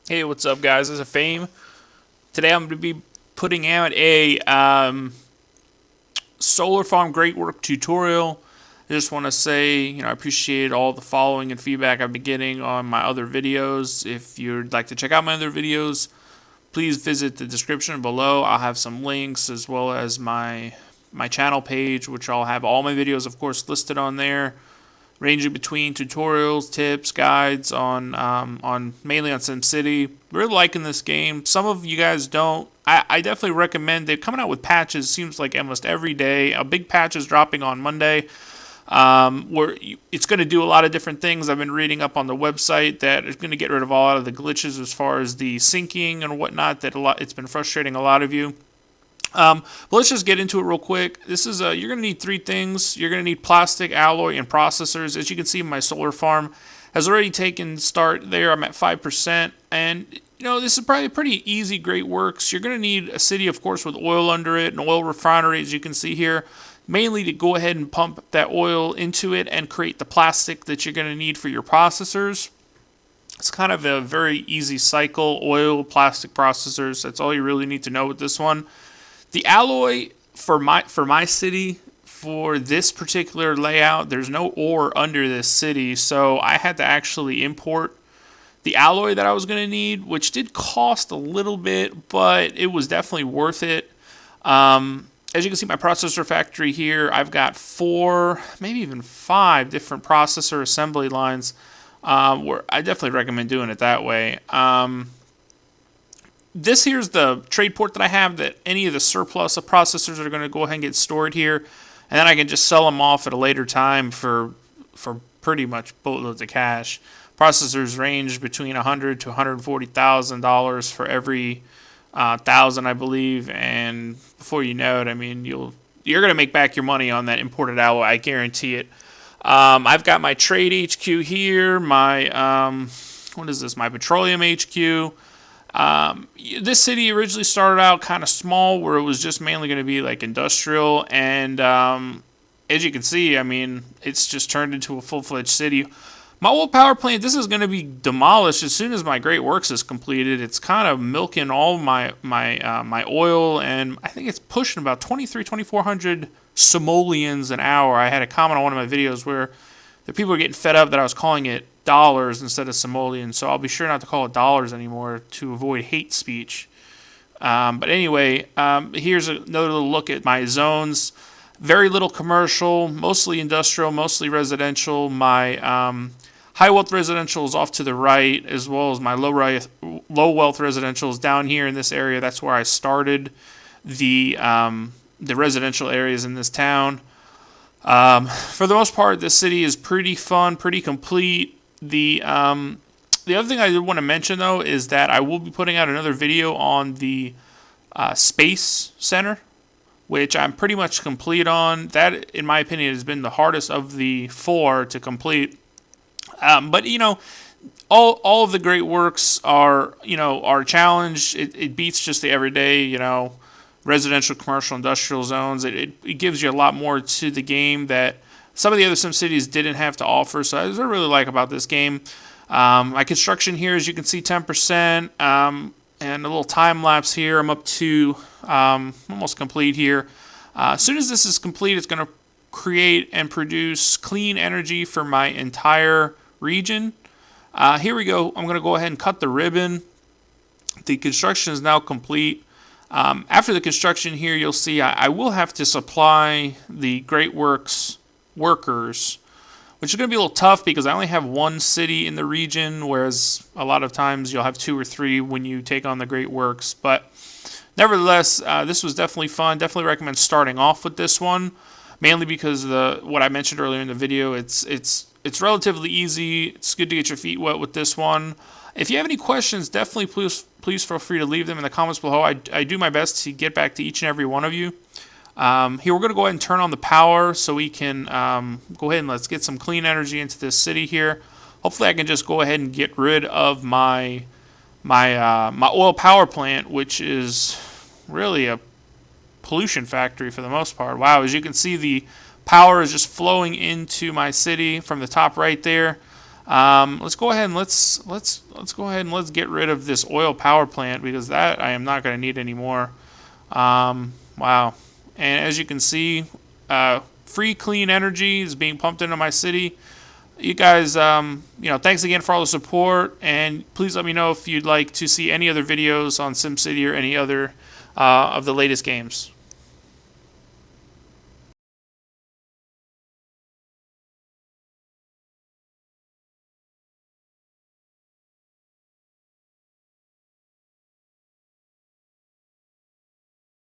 Hey, what's up, guys? This is Fame. Today I'm going to be putting out a solar farm great work tutorial. I just want to say, I appreciate all the following and feedback I've been getting on my other videos. If you'd like to check out my other videos, please visit the description below. I'll have some links as well as my channel page, which I'll have all my videos, of course, listed on there, ranging between tutorials, tips, guides on mainly on SimCity. Really liking this game. Some of you guys don't. I definitely recommend. They're coming out with patches. Seems like almost every day. A big patch is dropping on Monday. It's going to do a lot of different things. I've been reading up on the website that it's going to get rid of a lot of the glitches as far as the syncing and whatnot. It's been frustrating a lot of you. But let's just get into it real quick. This is you're going to need three things. You're going to need plastic, alloy, and processors. As you can see, my solar farm has already taken start there. I'm at 5%, and this is probably pretty easy, great works. You're going to need a city, of course, with oil under it, an oil refinery, as you can see here, mainly to go ahead and pump that oil into it and create the plastic that you're going to need for your processors. It's kind of a very easy cycle, oil, plastic processors. That's all you really need to know with this one. The alloy for my city, for this particular layout, there's no ore under this city, so I had to actually import the alloy that I was going to need, which did cost a little bit, but it was definitely worth it. As you can see, my processor factory here, I've got 4, maybe even 5 different processor assembly lines, where I definitely recommend doing it that way. This here's the trade port that I have, that any of the surplus of processors are going to go ahead and get stored here, and then I can just sell them off at a later time for pretty much boatloads of cash. Processors range between $100,000 to $140,000 for every 1,000, I believe, and before you know it, I mean you're going to make back your money on that imported alloy. I guarantee it. I've got my trade HQ here, my what is this? My petroleum HQ. This city originally started out kind of small, where it was just mainly going to be like industrial, and as you can see, I mean, it's just turned into a full-fledged city. My old power plant, this is going to be demolished as soon as my Great Works is completed. It's kind of milking all my oil, and I think it's pushing about 2,400 simoleons an hour. I had a comment on one of my videos where the people were getting fed up that I was calling it dollars instead of simoleons, so I'll be sure not to call it dollars anymore to avoid hate speech. But anyway, here's another little look at my zones. Very little commercial, mostly industrial, mostly residential. My high wealth residential is off to the right, as well as my low wealth residential is down here in this area. That's where I started the residential areas in this town. For the most part, this city is pretty fun, pretty complete. The other thing I did want to mention, though, is that I will be putting out another video on the Space Center, which I'm pretty much complete on. That, in my opinion, has been the hardest of the 4 to complete. But, all of the great works are a challenge. It beats just the everyday, residential, commercial, industrial zones. It gives you a lot more to the game that some of the other SimCities didn't have to offer, so that's what I really like about this game. My construction here, as you can see, 10%, and a little time lapse here. I'm up to almost complete here. As soon as this is complete, it's going to create and produce clean energy for my entire region. Here we go. I'm going to go ahead and cut the ribbon. The construction is now complete. After the construction here, you'll see I will have to supply the Great Works workers, which is going to be a little tough because I only have 1 city in the region, whereas a lot of times you'll have 2 or 3 when you take on the Great Works. But nevertheless, this was definitely fun. Definitely recommend starting off with this one, mainly because what I mentioned earlier in the video, it's relatively easy. It's good to get your feet wet with this one. If you have any questions, definitely please feel free to leave them in the comments below. I do my best to get back to each and every one of you. Here we're going to go ahead and turn on the power so we can go ahead and let's get some clean energy into this city here. Hopefully I can just go ahead and get rid of my oil power plant, which is really a pollution factory for the most part. Wow, as you can see, the power is just flowing into my city from the top right there. Let's go ahead and let's go ahead and let's get rid of this oil power plant, because that I am not going to need anymore. Wow. And as you can see, free clean energy is being pumped into my city. You guys, thanks again for all the support, and please let me know if you'd like to see any other videos on SimCity or any other of the latest games.